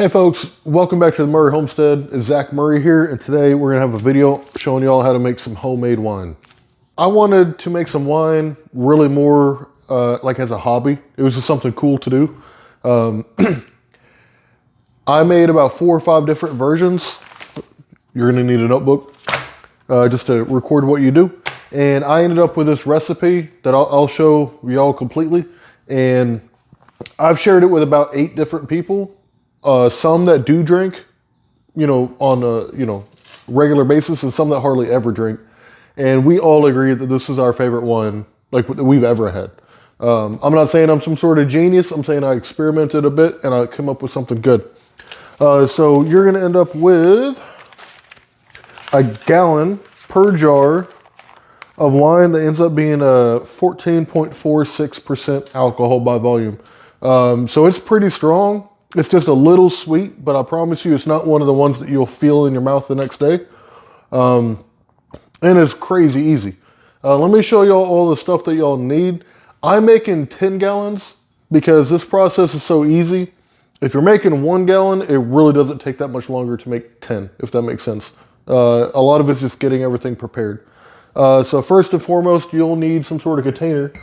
Hey folks, welcome back to the Murray Homestead. It's Zach Murray here, and today we're gonna have a video showing you all how to make some homemade wine. I wanted to make some wine really more like as a hobby. It was just something cool to do. I made about 4 or 5 different versions. You're gonna need a notebook just to record what you do. And I ended up with this recipe that I'll show y'all completely. And I've shared it with about 8 different people. Some that do drink, on a, regular basis, and some that hardly ever drink. And we all agree that this is our favorite wine, like that we've ever had. I'm not saying I'm some sort of genius. I'm saying I experimented a bit and I came up with something good. So you're gonna end up with a gallon per jar of wine that ends up being a 14.46% alcohol by volume. So it's pretty strong. It's just a little sweet, but I promise you it's not one of the ones that you'll feel in your mouth the next day. And it's crazy easy. Let me show y'all all the stuff that y'all need. I'm making 10 gallons because this process is so easy. If you're making 1 gallon, it really doesn't take that much longer to make 10, if that makes sense. A lot of it's just getting everything prepared. So first and foremost, you'll need some sort of container.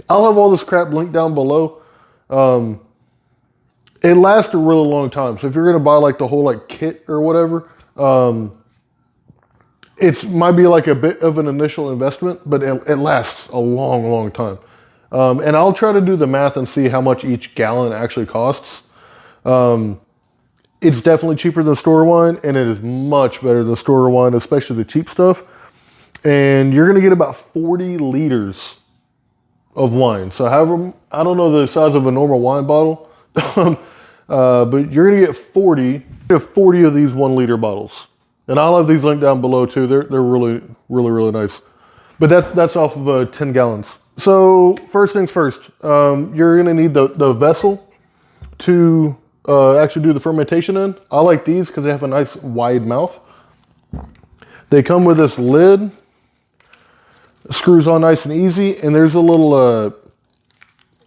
I'll have all this crap linked down below. It lasts a really long time. So if you're gonna buy like the whole kit or whatever, it might be like a bit of an initial investment, but it lasts a long, long time. And I'll try to do the math and see how much each gallon actually costs. It's definitely cheaper than store wine, and it is much better than store wine, especially the cheap stuff. And you're gonna get about 40 liters of wine. So however, I don't know the size of a normal wine bottle, but you're gonna get 40 of these 1 liter bottles. And I'll have these linked down below too. They're really, really, really nice. But that's off of 10 gallons. So first things first, you're gonna need the vessel to actually do the fermentation in. I like these because they have a nice wide mouth. They come with this lid, screws on nice and easy, and there's a little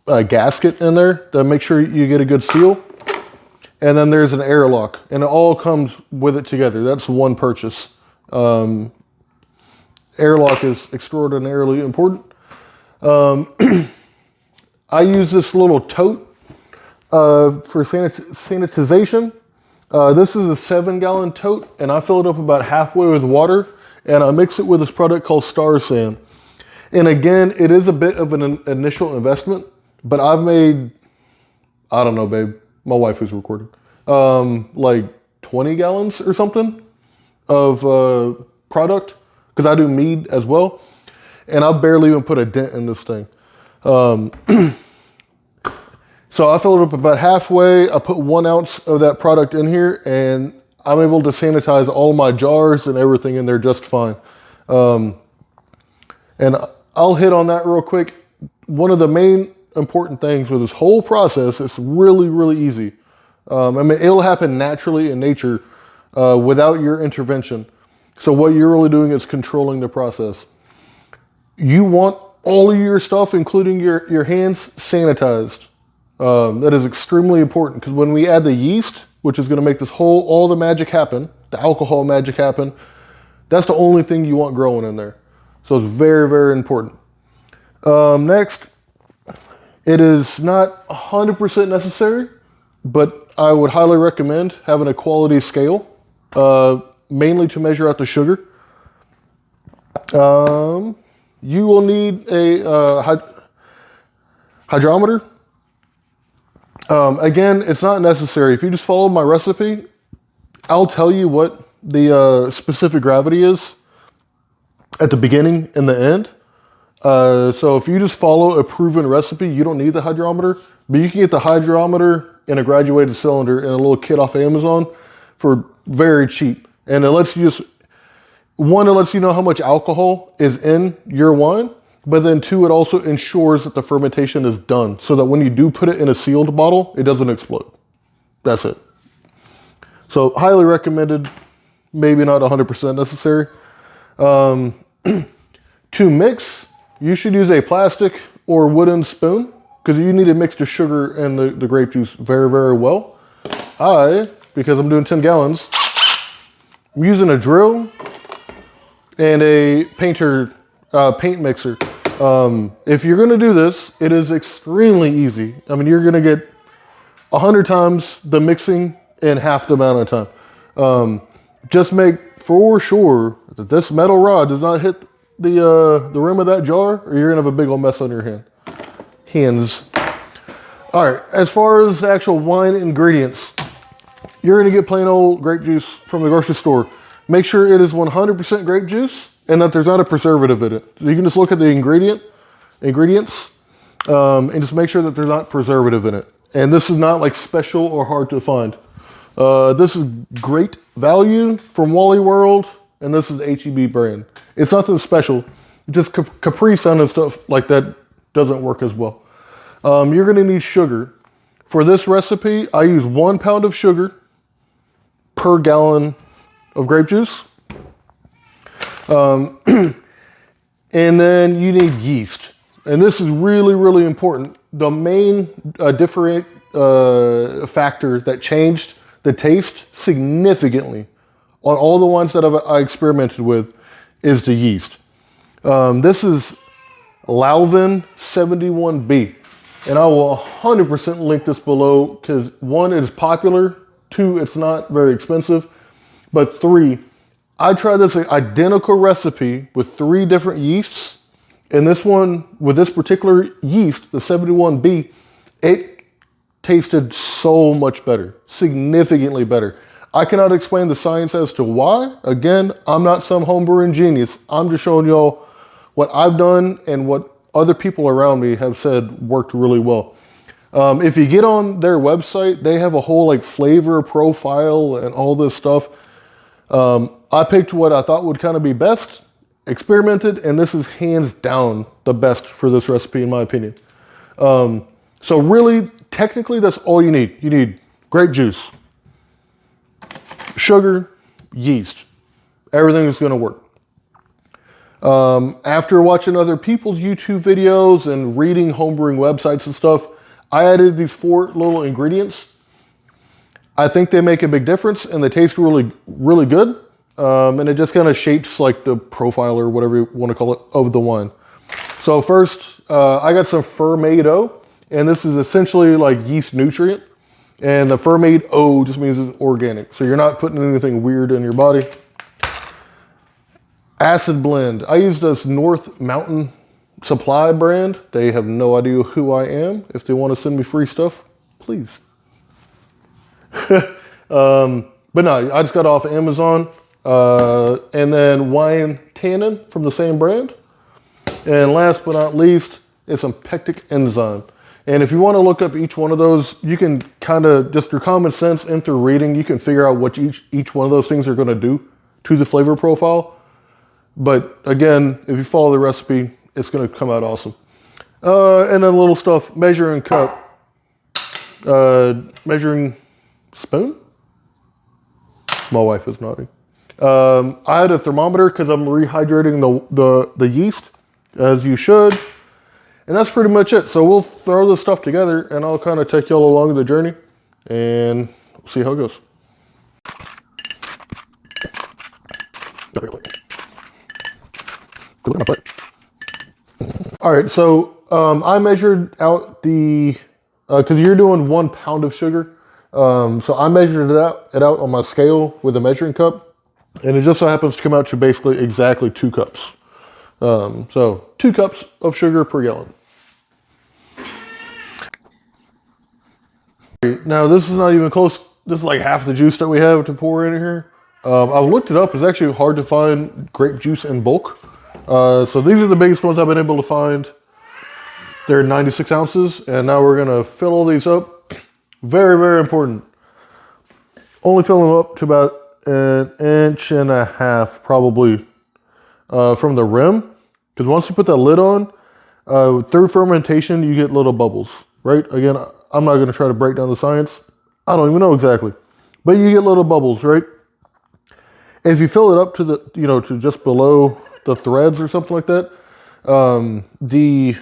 gasket in there to make sure you get a good seal. And then there's an airlock, and it all comes with it together. That's one purchase. Airlock is extraordinarily important. I use this little tote for sanitization. This is a 7-gallon tote, and I fill it up about halfway with water, and I mix it with this product called Star San. And again, it is a bit of an initial investment, but I've made, I don't know, babe, my wife is recording, like 20 gallons or something of product, because I do mead as well, and I barely even put a dent in this thing. So I fill it up about halfway. I put 1 ounce of that product in here, and I'm able to sanitize all my jars and everything in there just fine. And I'll hit on that real quick. One of the main important things with this whole process is really, really easy. I mean, it'll happen naturally in nature without your intervention. So what you're really doing is controlling the process. You want all of your stuff, including your hands, sanitized. That is extremely important, because when we add the yeast, which is going to make this all the magic happen, the alcohol magic happen, that's the only thing you want growing in there. So it's very, very important. Next, it is not 100% necessary, but I would highly recommend having a quality scale, mainly to measure out the sugar. You will need a hydrometer. Again, it's not necessary. If you just follow my recipe, I'll tell you what the specific gravity is at the beginning and the end. So if you just follow a proven recipe, you don't need the hydrometer, but you can get the hydrometer in a graduated cylinder in a little kit off Amazon for very cheap. And it lets you it lets you know how much alcohol is in your wine, but then 2, it also ensures that the fermentation is done so that when you do put it in a sealed bottle, it doesn't explode. That's it. So highly recommended, maybe not 100% necessary. To mix, you should use a plastic or wooden spoon, because you need to mix the sugar and the grape juice very, very well. I because I'm doing 10 gallons, I'm using a drill and a paint mixer. If you're gonna do this, it is extremely easy. I mean, you're gonna get 100 times the mixing in half the amount of time. Just make for sure that this metal rod does not hit the rim of that jar, or you're gonna have a big old mess on your hands. All right, as far as actual wine ingredients, you're gonna get plain old grape juice from the grocery store. Make sure it is 100% grape juice and that there's not a preservative in it. So you can just look at the ingredients and just make sure that there's not preservative in it. And this is not like special or hard to find. This is great value from Wally World, and this is the HEB brand. It's nothing special. Just Capri Sun and stuff like that doesn't work as well. You're gonna need sugar. For this recipe, I use 1 pound of sugar per gallon of grape juice. And then you need yeast. And this is really, really important. The main factor that changed the taste significantly on all the ones that I experimented with is the yeast. This is Lalvin 71B. And I will 100% link this below because 1, it is popular. 2, it's not very expensive. But 3, I tried this identical recipe with 3 different yeasts. And this one, with this particular yeast, the 71B, it tasted so much better, significantly better. I cannot explain the science as to why. Again, I'm not some homebrewing genius. I'm just showing y'all what I've done and what other people around me have said worked really well. If you get on their website, they have a whole like flavor profile and all this stuff. I picked what I thought would kind of be best, experimented, and this is hands down the best for this recipe in my opinion. So really, technically, that's all you need. You need grape juice, sugar, yeast. Everything is gonna work. After watching other people's YouTube videos and reading homebrewing websites and stuff, I added these 4 little ingredients. I think they make a big difference and they taste really, really good. And it just kind of shapes like the profile or whatever you want to call it of the wine. So first, I got some Fermaid O, and this is essentially like yeast nutrient. And the Fermaid O just means it's organic. So you're not putting anything weird in your body. Acid blend. I use this North Mountain Supply brand. They have no idea who I am. If they want to send me free stuff, please. But no, I just got off Amazon. And then wine tannin from the same brand. And last but not least is some pectic enzyme. And if you want to look up each one of those, you can kind of just through common sense and through reading, you can figure out what each one of those things are going to do to the flavor profile. But again, if you follow the recipe, it's going to come out awesome. And then little stuff, measuring cup, measuring spoon. My wife is nodding. I had a thermometer because I'm rehydrating the yeast, as you should. And that's pretty much it. So we'll throw this stuff together and I'll kind of take y'all along the journey and see how it goes. All right, so I measured out the, because you're doing 1 pound of sugar. So I measured it out on my scale with a measuring cup. And it just so happens to come out to basically exactly 2 cups. So 2 cups of sugar per gallon. Now this is not even close. This is like half the juice that we have to pour in here. I've looked it up. It's actually hard to find grape juice in bulk. So these are the biggest ones I've been able to find. They're 96 ounces. And now we're gonna fill all these up. Very, very important. Only fill them up to about 1.5 inches probably from the rim. Because once you put that lid on, through fermentation, you get little bubbles, right? Again, I'm not gonna try to break down the science. I don't even know exactly, but you get little bubbles, right? If you fill it up to the, to just below the threads or something like that, the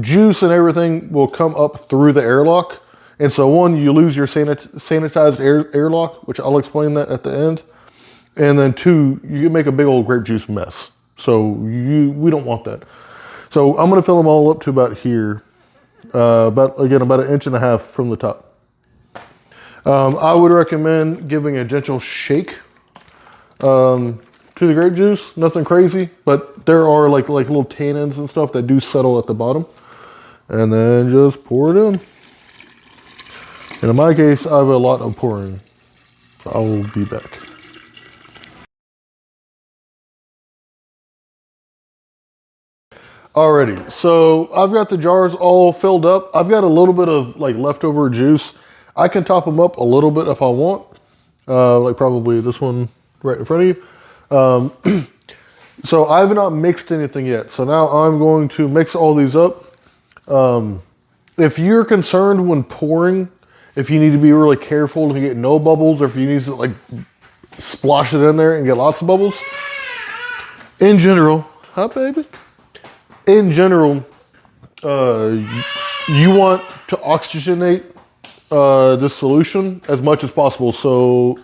juice and everything will come up through the airlock And so one, you lose your sanitized airlock, which I'll explain that at the end. And then two, you can make a big old grape juice mess. So we don't want that. So I'm gonna fill them all up to about here. About an 1.5 inches from the top. I would recommend giving a gentle shake to the grape juice. Nothing crazy, but there are like little tannins and stuff that do settle at the bottom. And then just pour it in. And in my case, I have a lot of pouring. So I will be back. Alrighty, so I've got the jars all filled up. I've got a little bit of like leftover juice. I can top them up a little bit if I want. Like probably this one right in front of you. So I have not mixed anything yet. So now I'm going to mix all these up. If you're concerned when pouring, if you need to be really careful to get no bubbles, or if you need to like splosh it in there and get lots of bubbles, in general, hi baby. In general, you want to oxygenate this solution as much as possible. So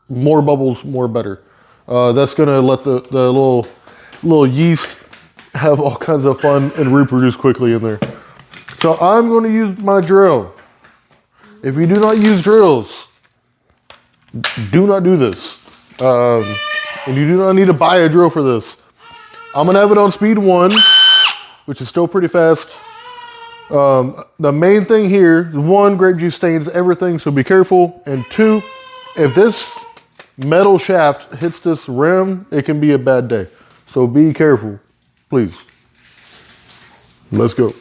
more bubbles, more better. That's gonna let the little yeast have all kinds of fun and reproduce quickly in there. So I'm going to use my drill. If you do not use drills, do not do this. And you do not need to buy a drill for this. I'm gonna have it on speed 1, which is still pretty fast. The main thing here, 1, grape juice stains everything, so be careful. And 2, if this metal shaft hits this rim, it can be a bad day. So be careful, please. Let's go.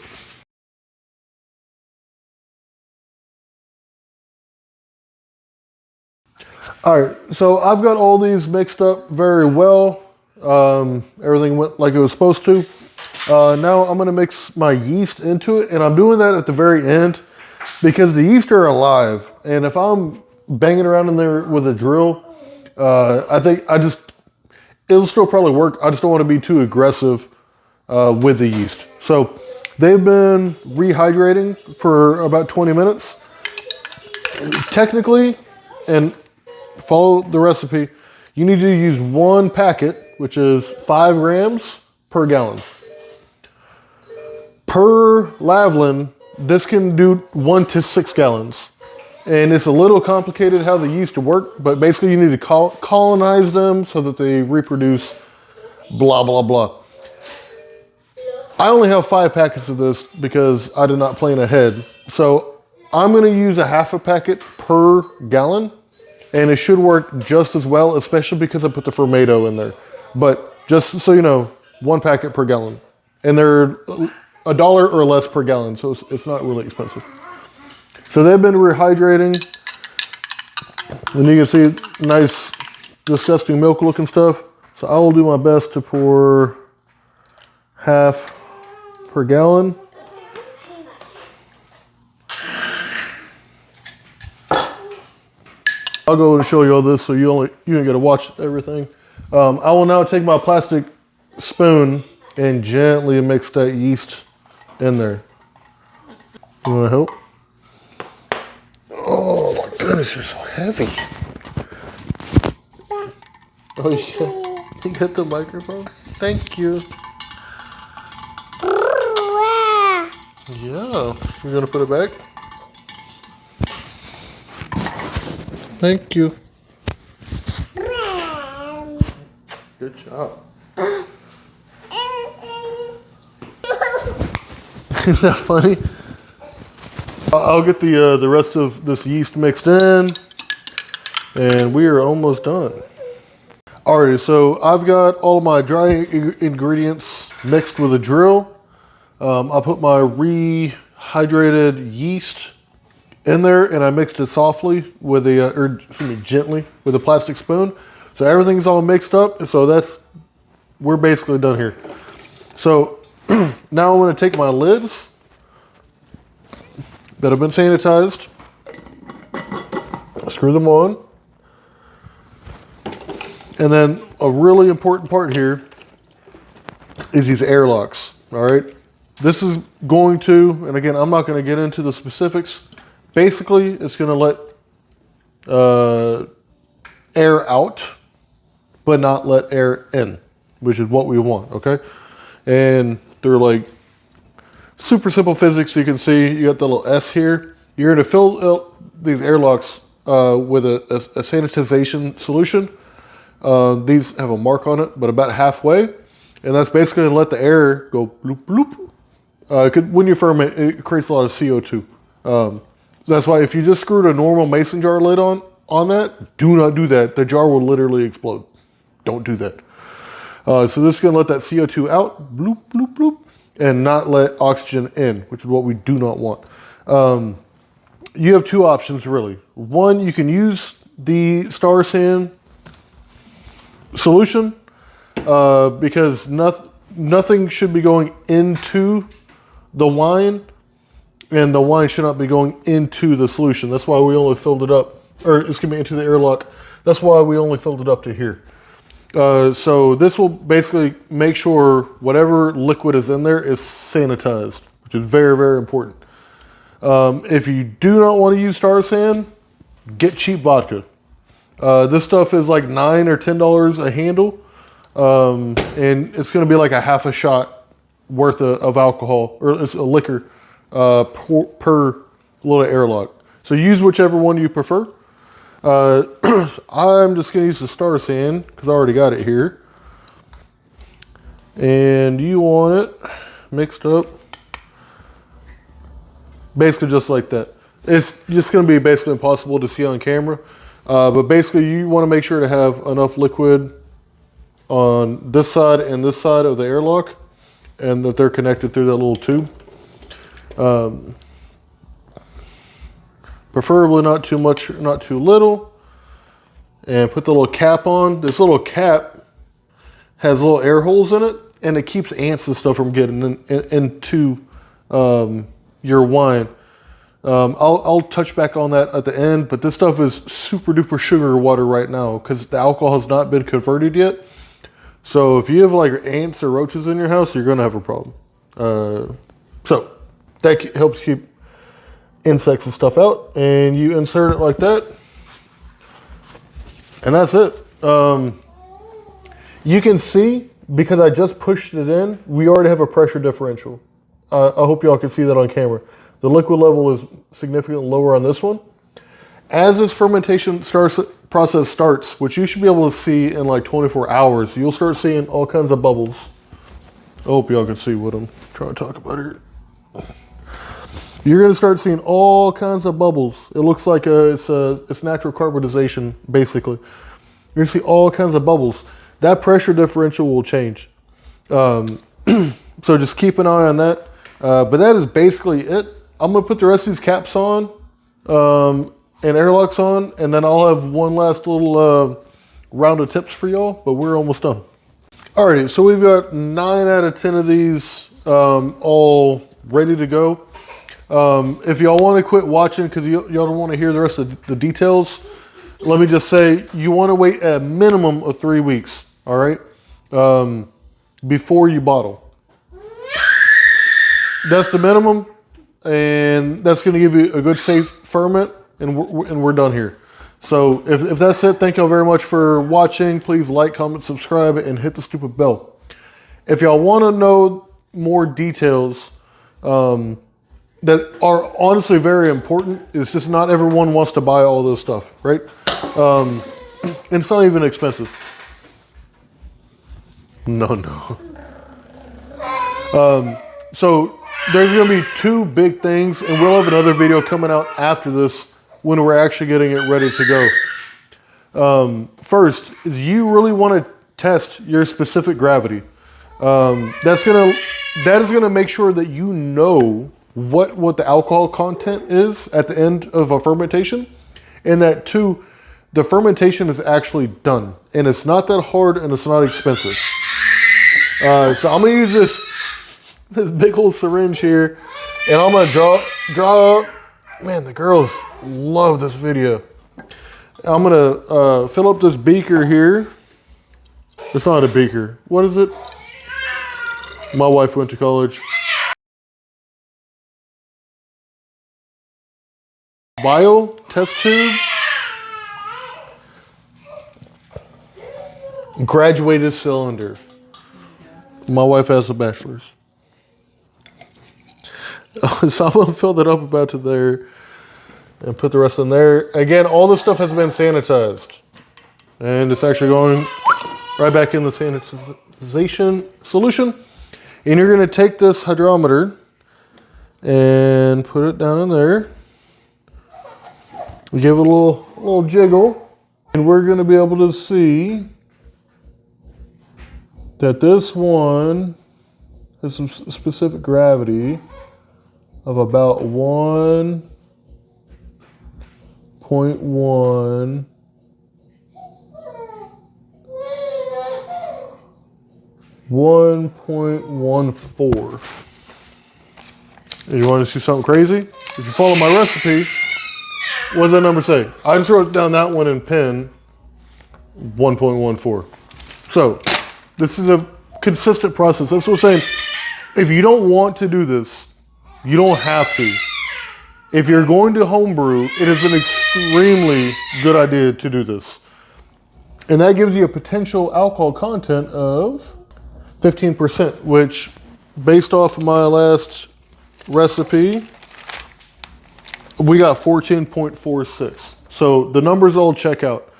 All right, so I've got all these mixed up very well. Everything went like it was supposed to. Now I'm gonna mix my yeast into it, and I'm doing that at the very end because the yeast are alive. And if I'm banging around in there with a drill, I think it'll still probably work. I just don't want to be too aggressive with the yeast. So they've been rehydrating for about 20 minutes. Technically, and follow the recipe, you need to use 1 packet, which is 5 grams per gallon. Per Lalvin, this can do 1 to 6 gallons. And it's a little complicated how the yeast work, but basically you need to colonize them so that they reproduce, blah, blah, blah. I only have 5 packets of this because I did not plan ahead. So I'm gonna use a half a packet per gallon, and it should work just as well, especially because I put the Fermaid O in there. But just so you know, 1 packet per gallon. And they're $1 or less per gallon, so it's not really expensive. So they've been rehydrating. And you can see nice, disgusting milk looking stuff. So I will do my best to pour half per gallon. I'll go and show you all this so you ain't gotta watch everything. I will now take my plastic spoon and gently mix that yeast in there. You wanna help? Oh my goodness, you're so heavy. Oh, you got the microphone? Thank you. Yeah, you're gonna put it back? Thank you. Good job. Isn't that funny? I'll get the rest of this yeast mixed in, and we are almost done. Alrighty, so I've got all my dry ingredients mixed with a drill. I put my rehydrated yeast in there, and I mixed it softly with gently with a plastic spoon. So everything's all mixed up. So we're basically done here. So now I'm going to take my lids that have been sanitized, screw them on, and then a really important part here is these airlocks. All right, this is going to, and again, I'm not going to get into the specifics, basically it's going to let air out, but not let air in, which is what we want, okay? And they're like super simple physics. You can see you got the little S here. You're going to fill these airlocks with a sanitization solution. These have a mark on it, but about halfway. And that's basically going to let the air go bloop, bloop. When you ferment, it creates a lot of CO2. So that's why if you just screwed a normal mason jar lid on that, do not do that. The jar will literally explode. Don't do that. So this is going to let that CO2 out, bloop, bloop, bloop, and not let oxygen in, which is what we do not want. You have two options, really. One, you can use the Star San solution because nothing should be going into the wine, and the wine should not be going into the solution. That's why we only filled it up, or it's going to be into the airlock. That's why we only filled it up to here. So this will basically make sure whatever liquid is in there is sanitized, which is very, very important. If you do not want to use Star San, get cheap vodka. This stuff is like $9 or $10 a handle. And it's going to be like a half a shot worth of alcohol, or it's a liquor, per little airlock. So use whichever one you prefer. I'm just going to use the Star San because I already got it here. And you want it mixed up. Basically just like that. It's just going to be basically impossible to see on camera. But basically you want to make sure to have enough liquid on this side and this side of the airlock, and that they're connected through that little tube. Preferably not too much, not too little. And put the little cap on. This little cap has little air holes in it, and it keeps ants and stuff from getting into your wine. I'll touch back on that at the end, but this stuff is super duper sugar water right now because the alcohol has not been converted yet. So if you have like ants or roaches in your house, you're going to have a problem. So that helps keep insects and stuff out, and you insert it like that, and that's it. You can see, because I just pushed it in, we already have a pressure differential. I hope y'all can see that on camera. The liquid level is significantly lower on this one. As this fermentation process starts, which you should be able to see in like 24 hours, you'll start seeing all kinds of bubbles. I hope y'all can see what I'm trying to talk about here. You're going to start seeing all kinds of bubbles. It looks like it's natural carbonization, basically. You're going to see all kinds of bubbles. That pressure differential will change. So just keep an eye on that. But that is basically it. I'm going to put the rest of these caps on and airlocks on, and then I'll have one last little round of tips for y'all, but we're almost done. Alrighty, so we've got 9 out of 10 of these all ready to go. If y'all want to quit watching because y'all don't want to hear the rest of the details, let me just say you want to wait a minimum of 3 weeks, all right, before you bottle. That's the minimum, and that's going to give you a good safe ferment, and we're done here. So if that's it, thank y'all very much for watching. Please like, comment, subscribe, and hit the stupid bell. If y'all want to know more details that are honestly very important, it's just not everyone wants to buy all this stuff, right? And it's not even expensive. No. So there's going to be 2 big things, and we'll have another video coming out after this when we're actually getting it ready to go. First, is you really want to test your specific gravity. That is going to make sure that you know what the alcohol content is at the end of a fermentation, and that 2, the fermentation is actually done, and it's not that hard, and it's not expensive. So I'm going to use this big old syringe here, and I'm going to draw up. Man, the girls love this video. I'm going to fill up this beaker here. It's not a beaker. What is it? My wife went to college. vial, test tube, graduated cylinder. My wife has a bachelor's. So I'm gonna fill that up about to there and put the rest in there. Again, all this stuff has been sanitized. And it's actually going right back in the sanitization solution. And you're gonna take this hydrometer and put it down in there. Give it a little jiggle. And we're gonna be able to see that this one has some specific gravity of about 1.1. 1.14. You want to see something crazy? If you follow my recipe, what does that number say? I just wrote down that one in pen, 1.14. So this is a consistent process. That's what I'm saying. If you don't want to do this, you don't have to. If you're going to homebrew, it is an extremely good idea to do this. And that gives you a potential alcohol content of 15%, which based off of my last recipe, we got 14.46. So the numbers all check out.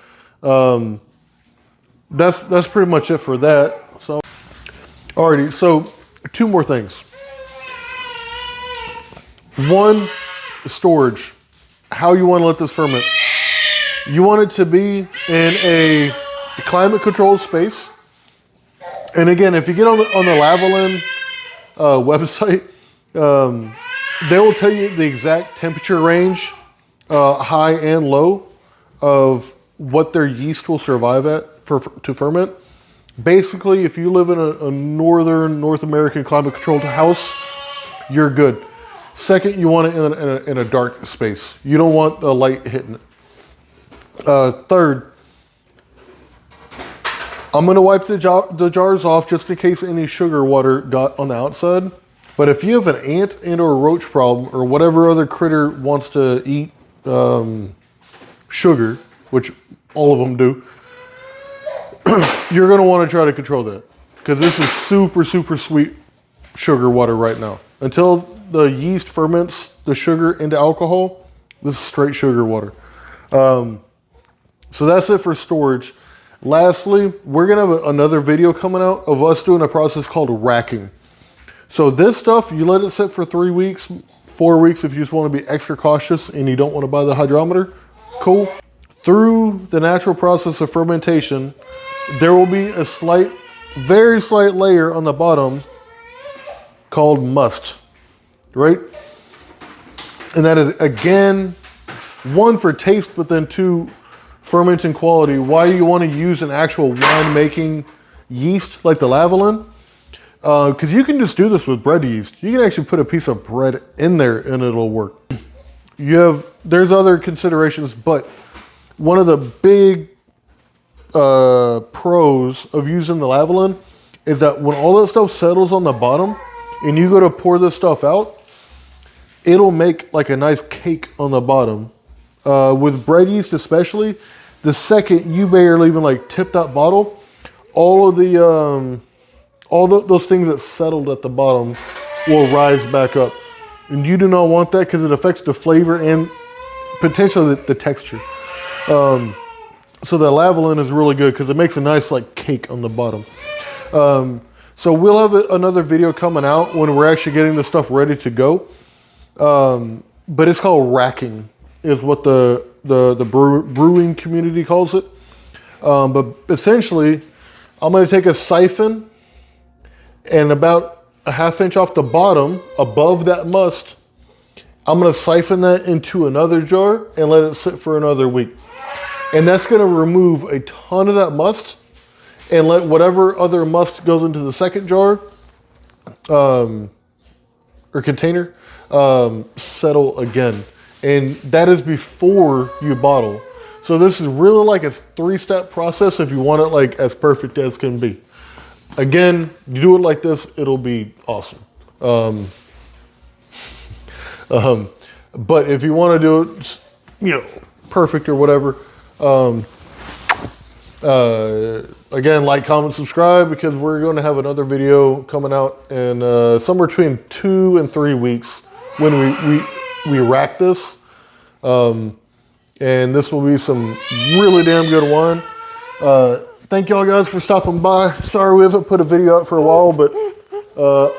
That's pretty much it for that. So, alrighty, so 2 more things. One, storage. How you want to let this ferment. You want it to be in a climate controlled space. And again, if you get on the Lalvin website, they will tell you the exact temperature range, high and low, of what their yeast will survive at to ferment. Basically, if you live in a northern North American climate controlled house, you're good. Second, you want it in a dark space. You don't want the light hitting it. Third, I'm gonna wipe the jars off just in case any sugar water got on the outside. But if you have an ant and or roach problem or whatever other critter wants to eat sugar, which all of them do, you're gonna wanna try to control that. Because this is super, super sweet sugar water right now. Until the yeast ferments the sugar into alcohol, this is straight sugar water. So that's it for storage. Lastly, we're gonna have another video coming out of us doing a process called racking. So this stuff, you let it sit for 3 weeks, 4 weeks if you just wanna be extra cautious and you don't wanna buy the hydrometer, cool. Through the natural process of fermentation, there will be a slight, very slight layer on the bottom called must, right? And that is, again, 1 for taste, but then 2, fermenting quality. Why you want to use an actual winemaking yeast like the Lalvin? Because you can just do this with bread yeast. You can actually put a piece of bread in there and it'll work. There's other considerations, but one of the big pros of using the Lalvin is that when all that stuff settles on the bottom and you go to pour this stuff out, it'll make like a nice cake on the bottom. With bread yeast especially, the second you barely even like tip that bottle, all of those things that settled at the bottom will rise back up. And you do not want that because it affects the flavor and potentially the texture. So the Lalvin is really good because it makes a nice like cake on the bottom. So we'll have another video coming out when we're actually getting the stuff ready to go. But it's called racking, is what the brewing community calls it. But essentially, I'm going to take a siphon and about a 1/2 inch off the bottom, above that must, I'm going to siphon that into another jar and let it sit for another week. And that's going to remove a ton of that must and let whatever other must goes into the second jar or container settle again. And that is before you bottle. So this is really like a 3-step process if you want it like as perfect as can be. Again, you do it like this, it'll be awesome. But if you want to do it perfect or whatever. Again, like, comment, subscribe, because we're going to have another video coming out in somewhere between 2 and 3 weeks when we rack this. And this will be some really damn good wine. Thank y'all guys for stopping by. Sorry we haven't put a video out for a while, but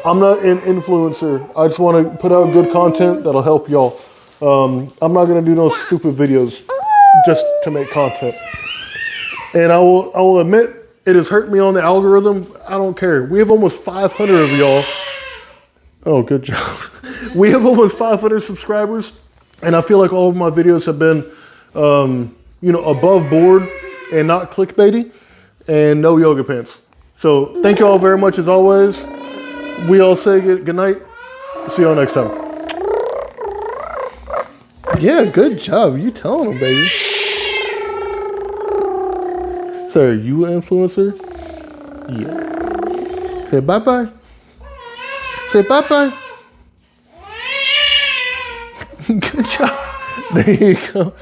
I'm not an influencer. I just want to put out good content that'll help y'all. I'm not going to do no stupid videos just to make content. And I will admit, it has hurt me on the algorithm. I don't care. We have almost 500 of y'all. Oh, good job. We have almost 500 subscribers, and I feel like all of my videos have been, above board and not clickbaity, and no yoga pants. So thank you all very much as always. We all say good night. See y'all next time. Yeah, good job. You telling them, baby. So are you an influencer? Yeah. Say bye-bye. Say bye-bye. Good job. There you go.